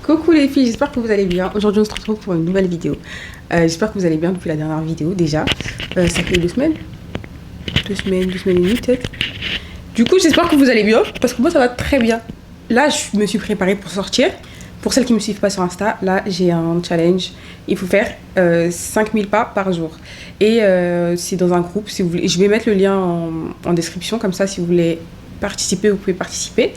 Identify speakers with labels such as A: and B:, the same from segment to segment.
A: Coucou les filles, j'espère que vous allez bien. Aujourd'hui on se retrouve pour une nouvelle vidéo. J'espère que vous allez bien depuis la dernière vidéo déjà. Ça fait 2 semaines. 2 semaines et demie peut-être. Du coup j'espère que vous allez bien parce que moi ça va très bien. Là je me suis préparée pour sortir. Pour celles qui ne me suivent pas sur Insta, là j'ai un challenge. Il faut faire 5000 pas par jour. Et c'est dans un groupe, si vous voulez. Je vais mettre le lien en description, comme ça si vous voulez participer, vous pouvez participer.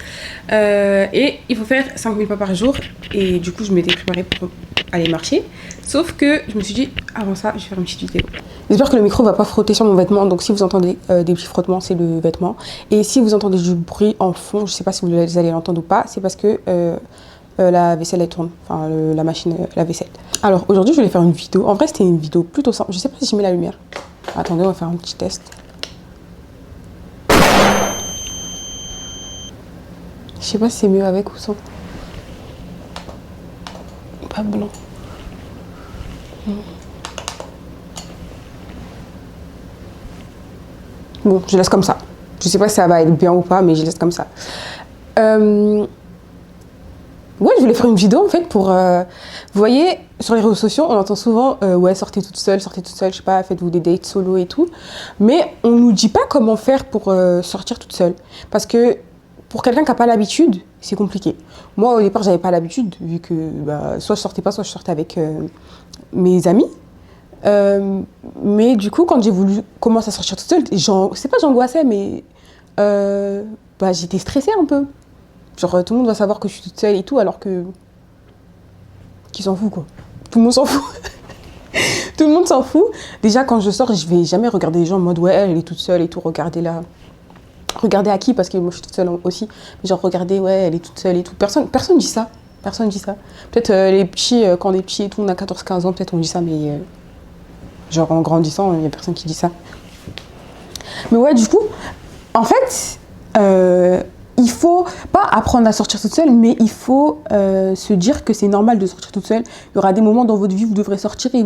A: Et il faut faire 5000 pas par jour. Et du coup je m'étais préparée pour aller marcher. Sauf que je me suis dit, avant ça, je vais faire une petite vidéo. J'espère que le micro va pas frotter sur mon vêtement. Donc si vous entendez des petits frottements, c'est le vêtement. Et si vous entendez du bruit en fond, je sais pas si vous allez l'entendre ou pas, c'est parce que la vaisselle elle tourne, enfin la machine la vaisselle. Alors aujourd'hui je voulais faire une vidéo, en vrai c'était une vidéo plutôt simple, je sais pas si je mets la lumière. Attendez, on va faire un petit test. Je sais pas si c'est mieux avec ou sans. Pas blanc. Bon, je laisse comme ça. Je sais pas si ça va être bien ou pas, mais je laisse comme ça. Ouais, je voulais faire une vidéo en fait pour... vous voyez, sur les réseaux sociaux, on entend souvent ouais, sortez toute seule, je sais pas, faites-vous des dates solo et tout. Mais on nous dit pas comment faire pour sortir toute seule. Parce que pour quelqu'un qui n'a pas l'habitude, c'est compliqué. Moi, au départ, j'avais pas l'habitude, vu que bah, soit je sortais pas, soit je sortais avec mes amis. Mais du coup, quand j'ai voulu commencer à sortir toute seule, c'est pas j'angoissais, mais bah, j'étais stressée un peu. Genre, tout le monde va savoir que je suis toute seule et tout, alors que... Qui s'en fout, quoi. Tout le monde s'en fout. Tout le monde s'en fout. Déjà, quand je sors, je vais jamais regarder les gens en mode, ouais, elle est toute seule et tout, regardez-la. Regardez à qui, parce que moi, je suis toute seule aussi. Mais genre, regardez, ouais, elle est toute seule et tout. Personne dit ça. Personne dit ça. Peut-être les petits, quand on est petits et tout, on a 14-15 ans, peut-être on dit ça, mais... genre, en grandissant, il y a personne qui dit ça. Mais ouais, du coup, en fait... il faut pas apprendre à sortir toute seule, mais il faut se dire que c'est normal de sortir toute seule. Il y aura des moments dans votre vie où vous devrez sortir et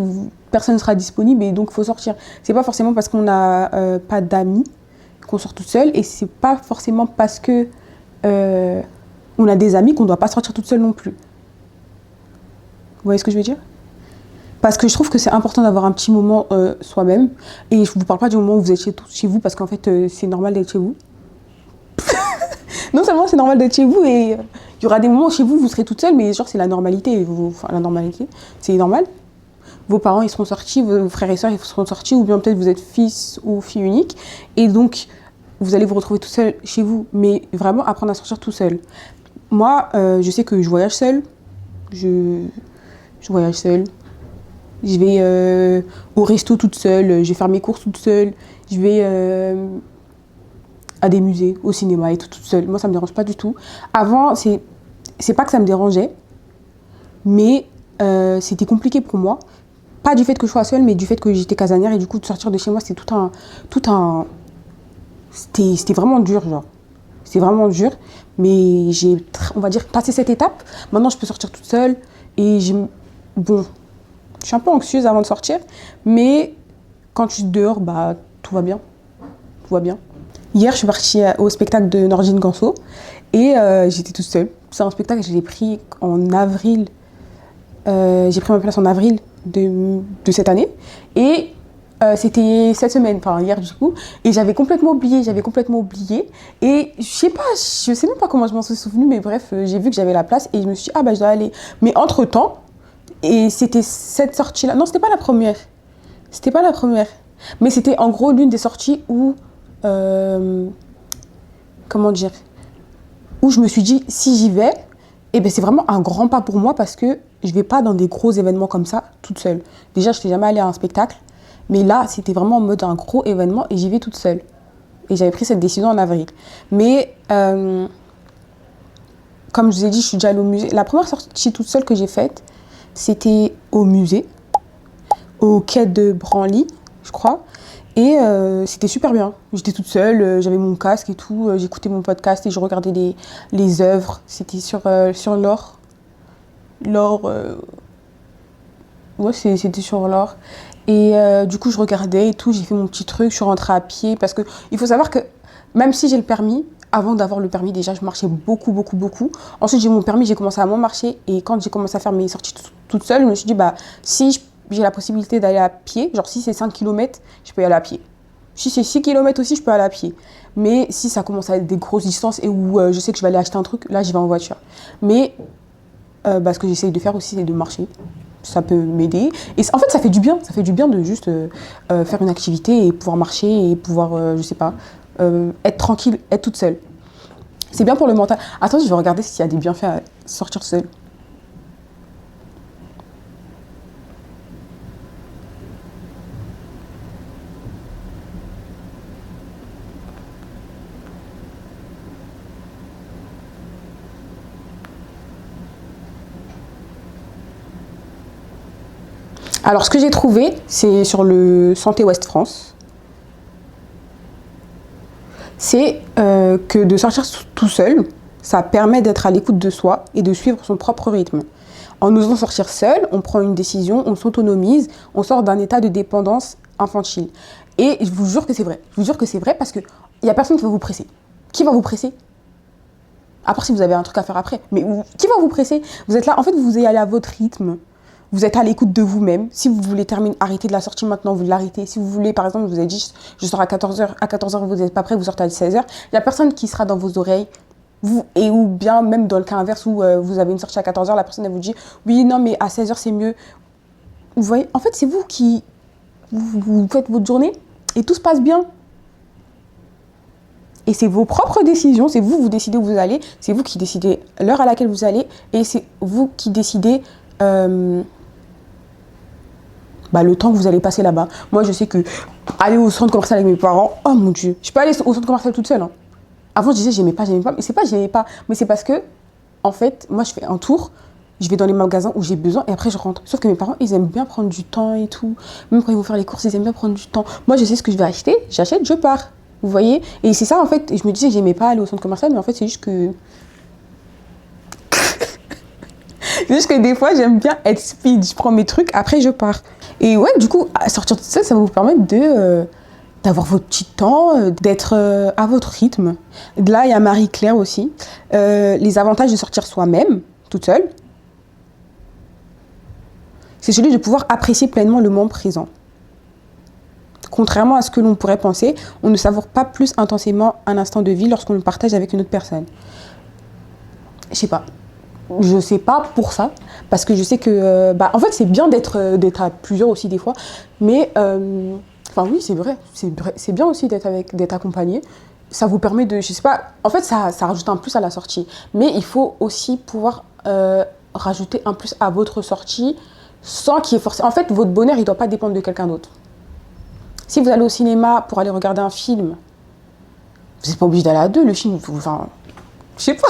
A: personne ne sera disponible et donc il faut sortir. C'est pas forcément parce qu'on n'a pas d'amis qu'on sort toute seule et c'est pas forcément parce que on a des amis qu'on doit pas sortir toute seule non plus. Vous voyez ce que je veux dire ? Parce que je trouve que c'est important d'avoir un petit moment soi-même. Et je vous parle pas du moment où vous êtes chez vous parce qu'en fait c'est normal d'être chez vous. Non seulement c'est normal d'être chez vous et il y aura des moments chez vous, vous serez toute seule, mais genre c'est la normalité. Enfin, la normalité, c'est normal. Vos parents, ils seront sortis, vos frères et sœurs, ils seront sortis, ou bien peut-être vous êtes fils ou fille unique. Et donc, vous allez vous retrouver tout seul chez vous. Mais vraiment apprendre à sortir tout seul. Moi, je sais que je voyage seule. Je voyage seule. Je vais au resto toute seule. Je vais faire mes courses toute seule. Je vais... à des musées, au cinéma et tout, toute seule. Moi, ça me dérange pas du tout. Avant, c'est pas que ça me dérangeait, mais c'était compliqué pour moi. Pas du fait que je sois seule, mais du fait que j'étais casanière et du coup, de sortir de chez moi, c'était c'était vraiment dur, genre. C'était vraiment dur, mais j'ai, on va dire, passé cette étape. Maintenant, je peux sortir toute seule et bon, je suis un peu anxieuse avant de sortir, mais quand je suis dehors, bah, tout va bien. Tout va bien. Hier, je suis partie au spectacle de Nordine Ganso et j'étais toute seule. C'est un spectacle que j'ai pris en avril. J'ai pris ma place en avril de cette année. Et c'était cette semaine, enfin hier du coup. Et j'avais complètement oublié. Et je sais même pas comment je m'en suis souvenue, mais bref, j'ai vu que j'avais la place et je me suis dit, ah bah je dois aller. Mais entre-temps, et c'était cette sortie-là. Non, c'était pas la première. Mais c'était en gros l'une des sorties où... comment dire, où je me suis dit si j'y vais, eh ben c'est vraiment un grand pas pour moi parce que je vais pas dans des gros événements comme ça toute seule. Déjà je n'étais jamais allée à un spectacle, mais là c'était vraiment en mode un gros événement et j'y vais toute seule. Et j'avais pris cette décision en avril. Mais comme je vous ai dit, je suis déjà allée au musée. La première sortie toute seule que j'ai faite, c'était au musée, au quai de Branly, je crois. Et c'était super bien. J'étais toute seule, j'avais mon casque et tout, j'écoutais mon podcast et je regardais les œuvres. C'était sur l'or. L'or... Ouais, c'était sur l'or. Et du coup, je regardais et tout, j'ai fait mon petit truc, je suis rentrée à pied. Parce qu'il faut savoir que même si j'ai le permis, avant d'avoir le permis, déjà, je marchais beaucoup, beaucoup, beaucoup. Ensuite, j'ai eu mon permis, j'ai commencé à moins marcher. Et quand j'ai commencé à faire mes sorties toute seule, je me suis dit, bah, si j'ai la possibilité d'aller à pied, genre si c'est 5 km, je peux y aller à pied. Si c'est 6 km aussi, je peux aller à pied. Mais si ça commence à être des grosses distances et où je sais que je vais aller acheter un truc, là, j'y vais en voiture. Mais ce que j'essaye de faire aussi, c'est de marcher. Ça peut m'aider. Et en fait, ça fait du bien. Ça fait du bien de juste faire une activité et pouvoir marcher et pouvoir, je sais pas, être tranquille, être toute seule. C'est bien pour le mental. Attends, je vais regarder s'il y a des bienfaits à sortir seule. Alors, ce que j'ai trouvé, c'est sur le Santé Ouest France, c'est que de sortir tout seul, ça permet d'être à l'écoute de soi et de suivre son propre rythme. En osant sortir seul, on prend une décision, on s'autonomise, on sort d'un état de dépendance infantile. Et je vous jure que c'est vrai. Je vous jure que c'est vrai parce qu'il n'y a personne qui va vous presser. Qui va vous presser? À part si vous avez un truc à faire après. Mais qui va vous presser? Vous êtes là, en fait, vous allez à votre rythme. Vous êtes à l'écoute de vous-même. Si vous voulez terminer, arrêter de la sortie maintenant, vous l'arrêtez. Si vous voulez, par exemple, vous avez dit, je sors à 14h, à 14h, vous n'êtes pas prêt, vous sortez à 16h. Il n'y a personne qui sera dans vos oreilles. Ou bien, même dans le cas inverse où vous avez une sortie à 14h, la personne, elle vous dit, oui, non, mais à 16h, c'est mieux. Vous voyez, en fait, c'est vous qui vous faites votre journée et tout se passe bien. Et c'est vos propres décisions, c'est vous décidez où vous allez, c'est vous qui décidez l'heure à laquelle vous allez, et c'est vous qui décidez le temps que vous allez passer là-bas. Moi, je sais que aller au centre commercial avec mes parents, oh mon Dieu, je peux aller au centre commercial toute seule. Hein. Avant, je disais j'aimais pas, mais c'est pas j'aimais pas, mais c'est parce que, en fait, moi, je fais un tour, je vais dans les magasins où j'ai besoin et après je rentre. Sauf que mes parents, ils aiment bien prendre du temps et tout. Même quand ils vont faire les courses, ils aiment bien prendre du temps. Moi, je sais ce que je vais acheter, j'achète, je pars. Vous voyez? Et c'est ça, en fait, je me disais que j'aimais pas aller au centre commercial, mais en fait, c'est juste que... c'est juste que des fois, j'aime bien être speed. Je prends mes trucs, après je pars. Et ouais, du coup, sortir de ça, ça va vous permettre d'avoir votre petit temps, d'être à votre rythme. Là, il y a Marie-Claire aussi. Les avantages de sortir soi-même, toute seule, c'est celui de pouvoir apprécier pleinement le moment présent. Contrairement à ce que l'on pourrait penser, on ne savoure pas plus intensément un instant de vie lorsqu'on le partage avec une autre personne. Je sais pas. Je sais pas pour ça, parce que je sais que... en fait, c'est bien d'être à plusieurs aussi des fois, mais... Enfin oui, c'est vrai. C'est bien aussi d'être accompagné. Ça vous permet de... Je sais pas... En fait, ça rajoute un plus à la sortie. Mais il faut aussi pouvoir rajouter un plus à votre sortie sans qu'il y ait forcément... En fait, votre bonheur, il doit pas dépendre de quelqu'un d'autre. Si vous allez au cinéma pour aller regarder un film, vous n'êtes pas obligé d'aller à deux. Le film, enfin, je sais pas.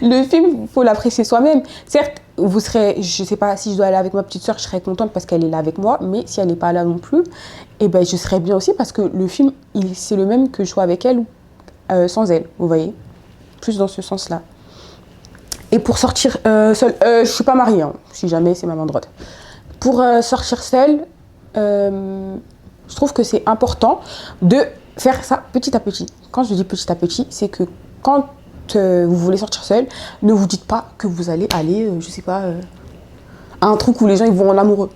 A: Le film, il faut l'apprécier soi-même. Certes, vous serez, je sais pas, si je dois aller avec ma petite soeur, je serais contente parce qu'elle est là avec moi. Mais si elle n'est pas là non plus, eh ben, je serais bien aussi parce que le film, c'est le même que je sois avec elle ou sans elle. Vous voyez? Plus dans ce sens-là. Et pour sortir seule, je suis pas mariée, hein, si jamais c'est ma main droite. Pour sortir seule, je trouve que c'est important de faire ça petit à petit. Quand je dis petit à petit, c'est que quand vous voulez sortir seul, ne vous dites pas que vous allez aller, je sais pas, à un truc où les gens ils vont en amoureux,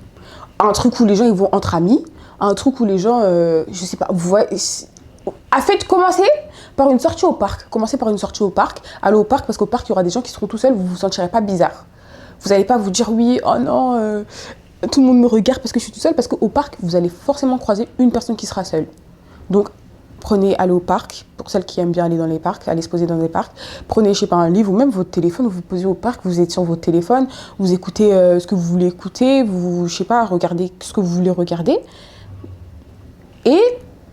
A: à un truc où les gens ils vont entre amis, à un truc où les gens, je sais pas, vous voyez, faites commencer par une sortie au parc. Commencez par une sortie au parc. Allez au parc parce qu'au parc il y aura des gens qui seront tout seuls, vous vous sentirez pas bizarre. Vous n'allez pas vous dire oui, oh non. Tout le monde me regarde parce que je suis toute seule, parce qu'au parc, vous allez forcément croiser une personne qui sera seule. Donc, allez au parc, pour celles qui aiment bien aller dans les parcs, aller se poser dans les parcs. Prenez, je sais pas, un livre ou même votre téléphone, vous vous posez au parc, vous êtes sur votre téléphone, vous écoutez ce que vous voulez écouter, vous, je sais pas, regardez ce que vous voulez regarder. Et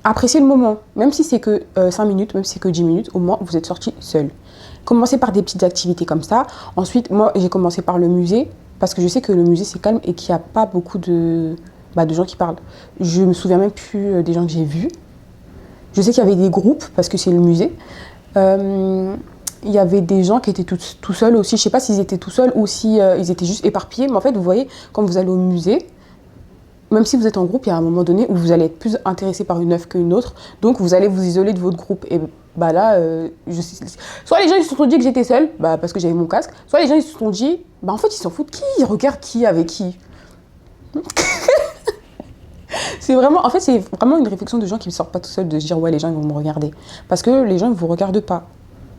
A: appréciez le moment, même si c'est que 5 minutes, même si c'est que 10 minutes, au moins vous êtes sorti seul. Commencez par des petites activités comme ça. Ensuite, moi, j'ai commencé par le musée. Parce que je sais que le musée, c'est calme et qu'il n'y a pas beaucoup de gens qui parlent. Je me souviens même plus des gens que j'ai vus. Je sais qu'il y avait des groupes, parce que c'est le musée. Il y avait des gens qui étaient tout seuls aussi. Je ne sais pas s'ils étaient tout seuls ou si ils étaient juste éparpillés. Mais en fait, vous voyez, quand vous allez au musée, même si vous êtes en groupe, il y a un moment donné où vous allez être plus intéressé par une œuvre qu'une autre. Donc, vous allez vous isoler de votre groupe. Et bah là, soit les gens ils se sont dit que j'étais seule, bah parce que j'avais mon casque, soit les gens ils se sont dit, bah en fait ils s'en foutent, qui regarde qui avec qui. C'est vraiment une réflexion de gens qui ne sortent pas tout seuls de se dire ouais les gens ils vont me regarder. Parce que les gens ne vous regardent pas.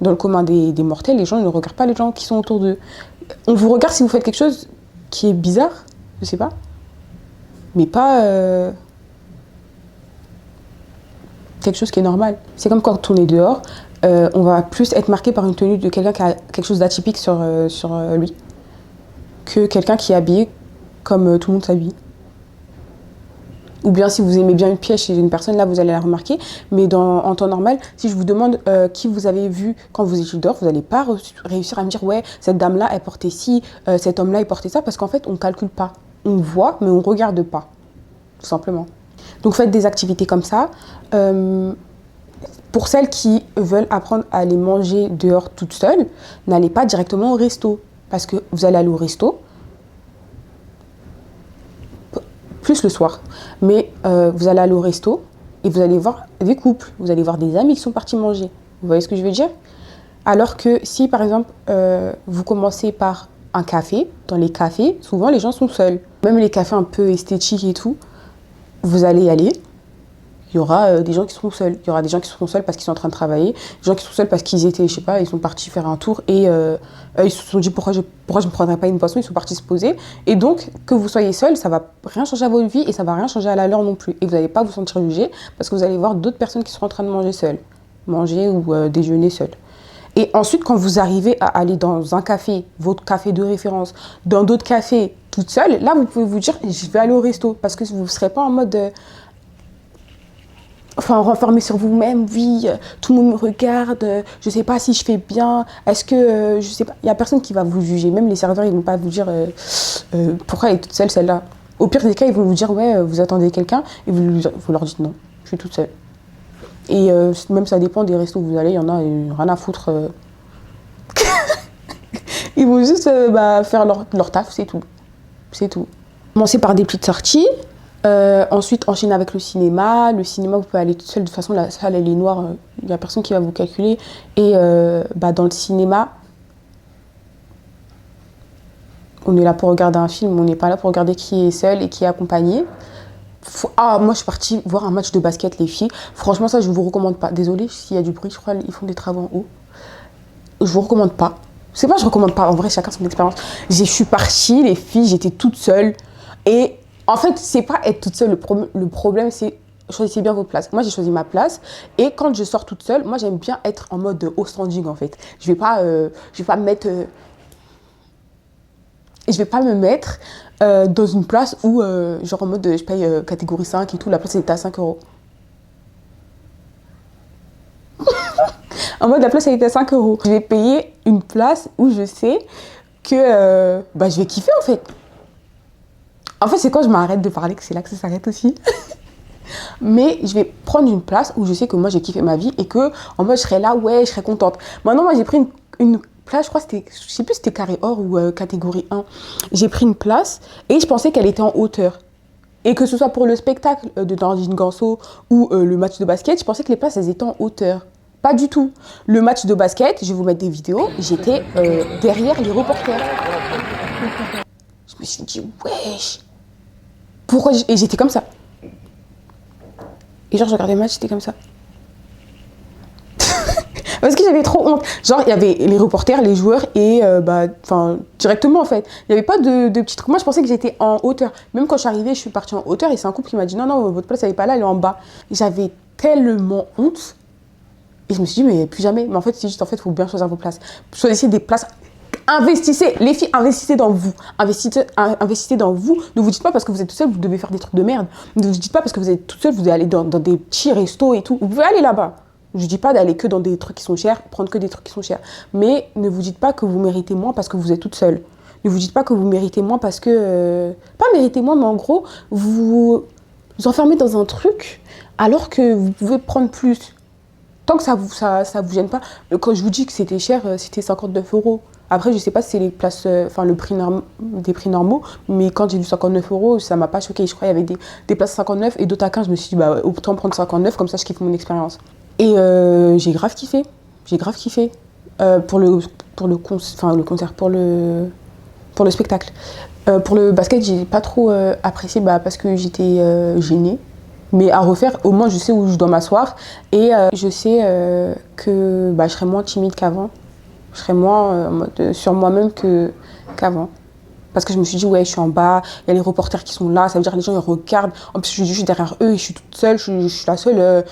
A: Dans le commun des mortels, les gens ne regardent pas les gens qui sont autour d'eux. On vous regarde si vous faites quelque chose qui est bizarre, je sais pas, mais pas quelque chose qui est normal. C'est comme quand on est dehors, on va plus être marqué par une tenue de quelqu'un qui a quelque chose d'atypique sur lui que quelqu'un qui est habillé comme tout le monde s'habille. Ou bien si vous aimez bien une pièce chez une personne, là vous allez la remarquer. Mais en temps normal, si je vous demande qui vous avez vu quand vous étiez dehors, vous n'allez pas réussir à me dire ouais, cette dame-là elle portait ci, cet homme-là il portait ça, parce qu'en fait on ne calcule pas. On voit, mais on ne regarde pas, tout simplement. Donc faites des activités comme ça. Pour celles qui veulent apprendre à aller manger dehors toutes seules, n'allez pas directement au resto. Parce que vous allez aller au resto, plus le soir. Mais vous allez aller au resto et vous allez voir des couples, vous allez voir des amis qui sont partis manger. Vous voyez ce que je veux dire? Alors que si, par exemple, vous commencez par un café, dans les cafés, souvent les gens sont seuls. Même les cafés un peu esthétiques et tout, vous allez y aller. Il y aura des gens qui seront seuls. Il y aura des gens qui seront seuls parce qu'ils sont en train de travailler. Des gens qui sont seuls parce qu'ils étaient, je sais pas, ils sont partis faire un tour et ils se sont dit pourquoi je ne prendrais pas une boisson. Ils sont partis se poser. Et donc, que vous soyez seul, ça va rien changer à votre vie et ça va rien changer à la leur non plus. Et vous n'allez pas vous sentir jugé parce que vous allez voir d'autres personnes qui sont en train de manger seules. Manger ou déjeuner seules. Et ensuite, quand vous arrivez à aller dans un café, votre café de référence, dans d'autres cafés, toute seule, là, vous pouvez vous dire, je vais aller au resto. Parce que vous ne serez pas en mode... renfermé sur vous-même, oui, tout le monde me regarde, je sais pas si je fais bien, est-ce que, je sais pas, il y a personne qui va vous juger, même les serveurs, ils vont pas vous dire pourquoi elle est toute seule, celle-là. Au pire des cas, ils vont vous dire, ouais, vous attendez quelqu'un, et vous leur dites non, je suis toute seule. Et même ça dépend des restos où vous allez, il y en a rien à foutre. Ils vont juste faire leur taf, c'est tout. C'est tout. Commencer par des petites sorties. Ensuite, enchaîner avec le cinéma. Le cinéma, vous pouvez aller toute seule. De toute façon, la salle, elle est noire. Il n'y a personne qui va vous calculer. Et dans le cinéma, on est là pour regarder un film. On n'est pas là pour regarder qui est seul et qui est accompagné. Moi, je suis partie voir un match de basket, les filles. Franchement, ça, je ne vous recommande pas. Désolée s'il y a du bruit. Je crois qu'ils font des travaux en haut. Je ne vous recommande pas. C'est pas, je recommande pas. En vrai, chacun son expérience. Je suis partie, les filles, j'étais toute seule. Et en fait, c'est pas être toute seule. Le problème, c'est choisissez bien votre place. Moi, j'ai choisi ma place. Et quand je sors toute seule, moi, j'aime bien être en mode haut standing, en fait. Je vais pas me mettre... je vais pas me mettre dans une place où, genre en mode, je paye catégorie 5 et tout. La place, elle était à 5 euros. En mode, la place, elle était à 5 euros. Je vais payer une place où je sais que je vais kiffer, en fait. En fait, c'est quand je m'arrête de parler que c'est là que ça s'arrête aussi. Mais je vais prendre une place où je sais que moi, j'ai kiffé ma vie et que, en mode, je serai là, ouais, je serai contente. Maintenant, moi, j'ai pris une place, je crois que c'était, je sais plus si c'était carré or ou catégorie 1. J'ai pris une place et je pensais qu'elle était en hauteur. Et que ce soit pour le spectacle de Nordine Ganso ou le match de basket, je pensais que les places, elles étaient en hauteur. Pas du tout. Le match de basket, je vais vous mettre des vidéos, j'étais derrière les reporters. Je me suis dit, wesh. Pourquoi Et j'étais comme ça. Et genre, je regardais le match, j'étais comme ça. Parce que j'avais trop honte. Genre, il y avait les reporters, les joueurs et directement en fait. Il n'y avait pas de petits trucs. Moi, je pensais que j'étais en hauteur. Même quand je suis arrivée, je suis partie en hauteur et c'est un couple qui m'a dit non, votre place, elle n'est pas là, elle est en bas. J'avais tellement honte. Et je me suis dit, mais plus jamais. Mais en fait, c'est juste, il faut bien choisir vos places. Choisissez des places. Investissez, les filles, investissez dans vous. Investissez dans vous. Ne vous dites pas parce que vous êtes tout seul, vous devez faire des trucs de merde. Ne vous dites pas parce que vous êtes tout seul, vous allez aller dans des petits restos et tout. Vous pouvez aller là-bas. Je ne dis pas d'aller que dans des trucs qui sont chers, prendre que des trucs qui sont chers. Mais ne vous dites pas que vous méritez moins parce que vous êtes toute seule. Ne vous dites pas que vous méritez moins parce que... Pas méritez moins, mais en gros, vous enfermez dans un truc alors que vous pouvez prendre plus. Tant que ça vous gêne pas. Quand je vous dis que c'était cher, c'était 59 euros. Après, je sais pas si c'est les places, le prix des prix normaux, mais quand j'ai vu 59 euros, ça m'a pas choqué. Je crois qu'il y avait des places à 59 et d'autres à 15. Je me suis dit, autant prendre 59, comme ça je kiffe mon expérience. Et j'ai grave kiffé. J'ai grave kiffé. Le concert, pour le spectacle. Pour le basket, j'ai pas trop apprécié parce que j'étais gênée. Mais à refaire, au moins je sais où je dois m'asseoir et je sais que je serai moins timide qu'avant. Je serai moins en mode, sur moi-même qu'avant. Parce que je me suis dit, ouais, je suis en bas, il y a les reporters qui sont là, ça veut dire que les gens ils regardent. En plus, je suis derrière eux et je suis toute seule, je suis la seule,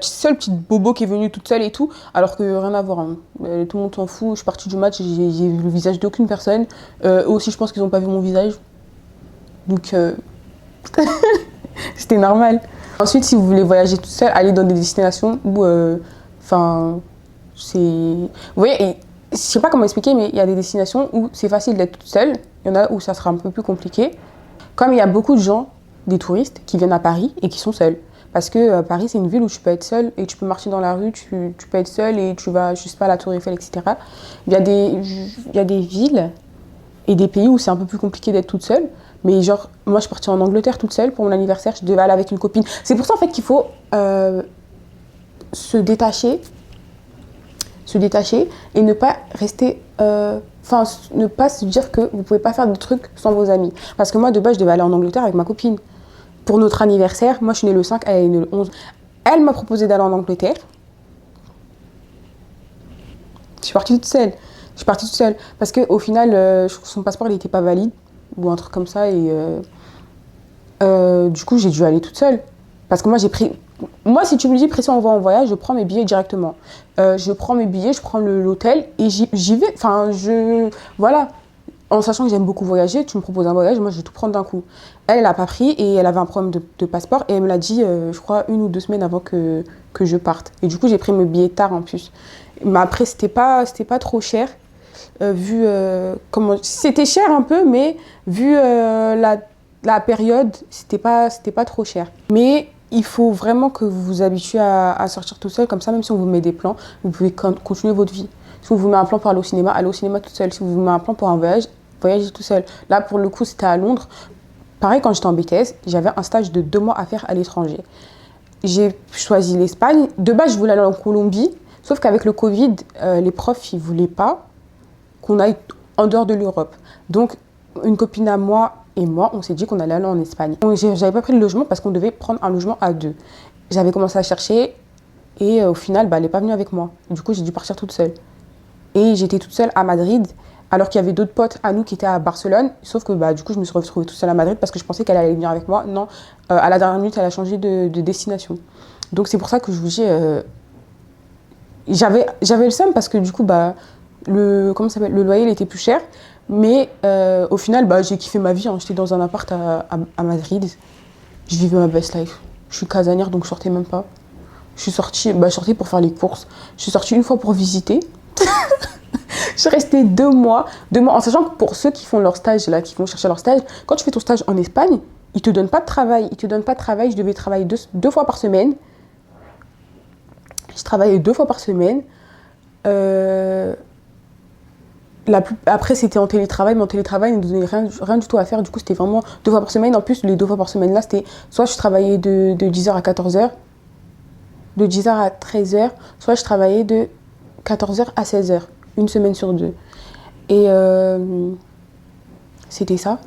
A: seule petite bobo qui est venue toute seule et tout. Alors que rien à voir, hein. Tout le monde s'en fout. Je suis partie du match, j'ai vu le visage d'aucune personne. Eux aussi, je pense qu'ils n'ont pas vu mon visage. Donc, c'était normal. Ensuite, si vous voulez voyager toute seule, allez dans des destinations où, c'est... Vous voyez, et je sais pas comment expliquer, mais il y a des destinations où c'est facile d'être toute seule. Il y en a où ça sera un peu plus compliqué. Comme il y a beaucoup de gens, des touristes, qui viennent à Paris et qui sont seuls. Parce que Paris, c'est une ville où tu peux être seule et tu peux marcher dans la rue, tu peux être seule et tu vas, je sais pas, à la Tour Eiffel, etc. Il y a des villes et des pays où c'est un peu plus compliqué d'être toute seule. Mais genre, moi, je suis partie en Angleterre toute seule pour mon anniversaire. Je devais aller avec une copine. C'est pour ça, en fait, qu'il faut se détacher et ne pas rester... ne pas se dire que vous pouvez pas faire de trucs sans vos amis. Parce que moi, de base, je devais aller en Angleterre avec ma copine. Pour notre anniversaire, moi, je suis née le 5, elle est née le 11. Elle m'a proposé d'aller en Angleterre. Je suis partie toute seule. Parce qu'au final, je trouve que son passeport, il n'était pas valide. Ou un truc comme ça. Et du coup, j'ai dû aller toute seule. Parce que moi, j'ai pris... Moi, si tu me dis pression, on va en voyage, je prends mes billets directement. Je prends mes billets, je prends l'hôtel et j'y vais. Voilà. En sachant que j'aime beaucoup voyager, tu me proposes un voyage, moi, je vais tout prendre d'un coup. Elle n'a pas pris et elle avait un problème de passeport. Et elle me l'a dit, je crois, 1 ou 2 semaines avant que je parte. Et du coup, j'ai pris mes billets tard en plus. Mais après, c'était pas trop cher. C'était cher un peu, mais vu la période, c'était pas trop cher. Mais il faut vraiment que vous vous habituez à sortir tout seul, comme ça, même si on vous met des plans, vous pouvez continuer votre vie. Si on vous met un plan pour aller au cinéma toute seule. Si on vous met un plan pour un voyage, voyagez tout seul. Là, pour le coup, c'était à Londres. Pareil, quand j'étais en BTS, j'avais un stage de 2 mois à faire à l'étranger. J'ai choisi l'Espagne. De base, je voulais aller en Colombie, sauf qu'avec le Covid, les profs, ils voulaient pas qu'on aille en dehors de l'Europe. Donc, une copine à moi et moi, on s'est dit qu'on allait aller en Espagne. J'avais pas pris le logement parce qu'on devait prendre un logement à 2. J'avais commencé à chercher et au final, elle n'est pas venue avec moi. Du coup, j'ai dû partir toute seule. Et j'étais toute seule à Madrid, alors qu'il y avait d'autres potes à nous qui étaient à Barcelone. Sauf que du coup, je me suis retrouvée toute seule à Madrid parce que je pensais qu'elle allait venir avec moi. Non, à la dernière minute, elle a changé de destination. Donc, c'est pour ça que je vous dis... J'avais le seum parce que du coup, le loyer, il était plus cher. Mais au final, j'ai kiffé ma vie. Hein. J'étais dans un appart à Madrid. Je vivais ma best life. Je suis casanière, donc je sortais même pas. Je sortais pour faire les courses. Je suis sortie une fois pour visiter. Je suis restée 2 mois. 2 mois, en sachant que pour ceux qui font leur stage, là, qui vont chercher leur stage, quand tu fais ton stage en Espagne, ils te donnent pas de travail. Je devais travailler 2 fois par semaine. Je travaillais 2 fois par semaine. Après, c'était en télétravail, mais en télétravail, ils ne donnaient rien du tout à faire. Du coup, c'était vraiment 2 fois par semaine. En plus, les 2 fois par semaine, là, c'était soit je travaillais de 10h à 14h, de 10h à 13h, soit je travaillais de 14h à 16h, une semaine sur 2. Et c'était ça.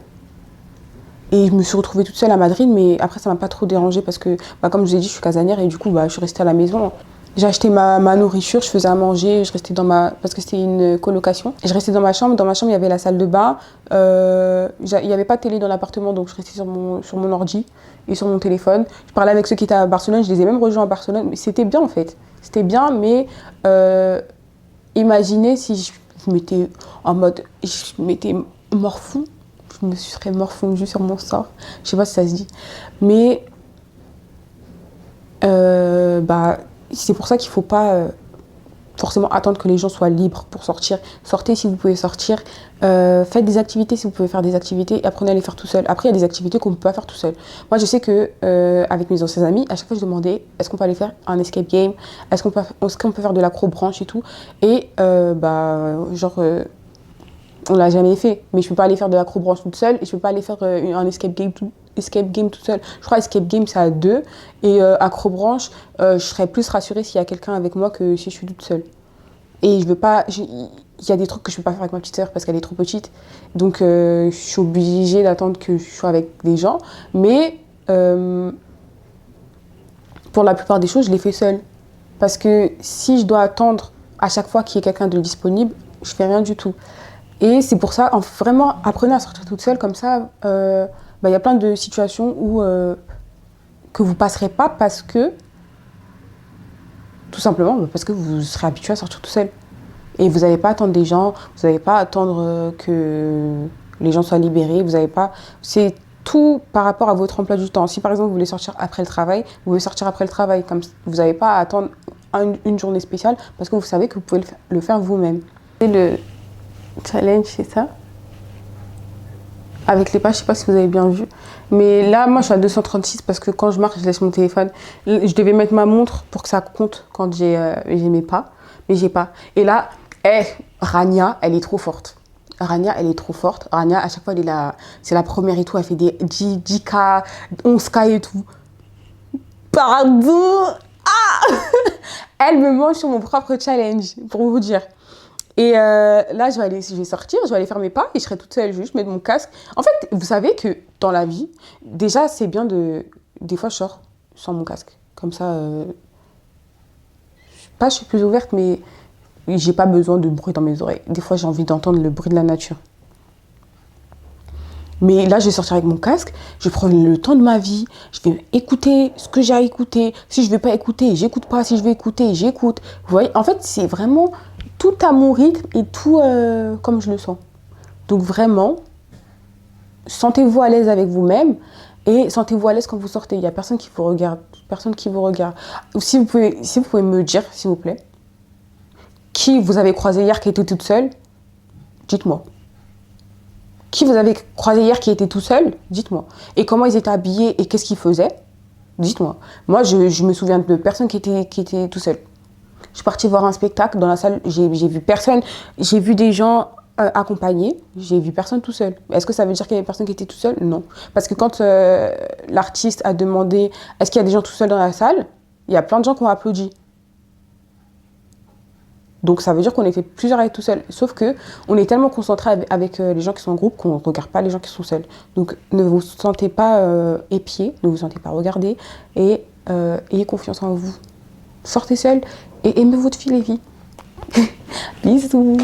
A: Et je me suis retrouvée toute seule à Madrid, mais après, ça m'a pas trop dérangée parce que, comme je vous ai dit, je suis casanière et du coup, je suis restée à la maison. J'ai acheté ma nourriture, je faisais à manger, je restais parce que c'était une colocation. Je restais dans ma chambre. Dans ma chambre, il y avait la salle de bain. Il n'y avait pas de télé dans l'appartement, donc je restais sur mon ordi et sur mon téléphone. Je parlais avec ceux qui étaient à Barcelone, je les ai même rejoints à Barcelone. Mais c'était bien en fait. C'était bien, mais imaginez si je m'étais en mode... Je m'étais morfou. Je me serais morfondue sur mon sort. Je sais pas si ça se dit. Mais... c'est pour ça qu'il ne faut pas forcément attendre que les gens soient libres pour sortir. Sortez si vous pouvez sortir. Faites des activités si vous pouvez faire des activités. Et apprenez à les faire tout seul. Après, il y a des activités qu'on ne peut pas faire tout seul. Moi, je sais que avec mes anciens amis, à chaque fois, je demandais est-ce qu'on peut aller faire un escape game, est-ce qu'on peut faire de l'acrobranche et tout. Et On l'a jamais fait, mais je peux pas aller faire de l'acrobranche toute seule et je peux pas aller faire un escape game toute seule. Je crois escape game c'est à deux et acrobranche, je serais plus rassurée s'il y a quelqu'un avec moi que si je suis toute seule. Et je veux pas, il y a des trucs que je peux pas faire avec ma petite sœur parce qu'elle est trop petite, donc je suis obligée d'attendre que je sois avec des gens. Mais pour la plupart des choses, je les fais seule parce que si je dois attendre à chaque fois qu'il y ait quelqu'un de disponible, je fais rien du tout. Et c'est pour ça, vraiment, apprenez à sortir toute seule, comme ça, y a plein de situations où, que vous passerez pas parce que, tout simplement, parce que vous serez habitué à sortir tout seul. Et vous n'allez pas attendre des gens, vous n'allez pas attendre que les gens soient libérés, vous n'allez pas... C'est tout par rapport à votre emploi du temps. Si par exemple vous voulez sortir après le travail, vous pouvez sortir après le travail. Comme vous n'avez pas à attendre une journée spéciale parce que vous savez que vous pouvez le faire vous-même. C'est le challenge, c'est ça. Avec les pas, je sais pas si vous avez bien vu. Mais là, moi, je suis à 236 parce que quand je marche, je laisse mon téléphone. Je devais mettre ma montre pour que ça compte quand j'ai mes pas. Mais j'ai pas. Et là, Rania, elle est trop forte. Rania, elle est trop forte. Rania, à chaque fois, c'est la première et tout. Elle fait des 10K, 11K et tout. Pardon. Ah. Elle me mange sur mon propre challenge, pour vous dire. Et là, je vais sortir, je vais aller faire mes pas et je serai toute seule, juste mettre mon casque. En fait, vous savez que dans la vie, déjà, c'est bien de... Des fois, je sors sans mon casque. Comme ça, je suis plus ouverte, mais j'ai pas besoin de bruit dans mes oreilles. Des fois, j'ai envie d'entendre le bruit de la nature. Mais là, je vais sortir avec mon casque, je vais prendre le temps de ma vie, je vais écouter ce que j'ai à écouter. Si je vais pas écouter, j'écoute pas. Si je vais écouter, j'écoute. Vous voyez, en fait, c'est vraiment tout à mon rythme et tout comme je le sens. Donc vraiment, sentez-vous à l'aise avec vous-même et sentez-vous à l'aise quand vous sortez. Il n'y a personne qui vous regarde. Personne qui vous regarde. Si vous pouvez me dire, s'il vous plaît, qui vous avez croisé hier qui était toute seule, dites-moi. Qui vous avez croisé hier qui était tout seul, dites-moi. Et comment ils étaient habillés et qu'est-ce qu'ils faisaient, dites-moi. Moi, je me souviens de personnes qui étaient tout seuls. Je suis partie voir un spectacle dans la salle, j'ai vu personne, j'ai vu des gens accompagnés, j'ai vu personne tout seul. Est-ce que ça veut dire qu'il y avait personne qui était tout seul? Non. Parce que quand l'artiste a demandé est-ce qu'il y a des gens tout seuls dans la salle, il y a plein de gens qui ont applaudi. Donc ça veut dire qu'on était plusieurs à être tout seuls. Sauf que on est tellement concentré avec les gens qui sont en groupe qu'on ne regarde pas les gens qui sont seuls. Donc ne vous sentez pas épiés, ne vous sentez pas regardés et ayez confiance en vous. Sortez seul et aimez votre vie, les filles. Bisous.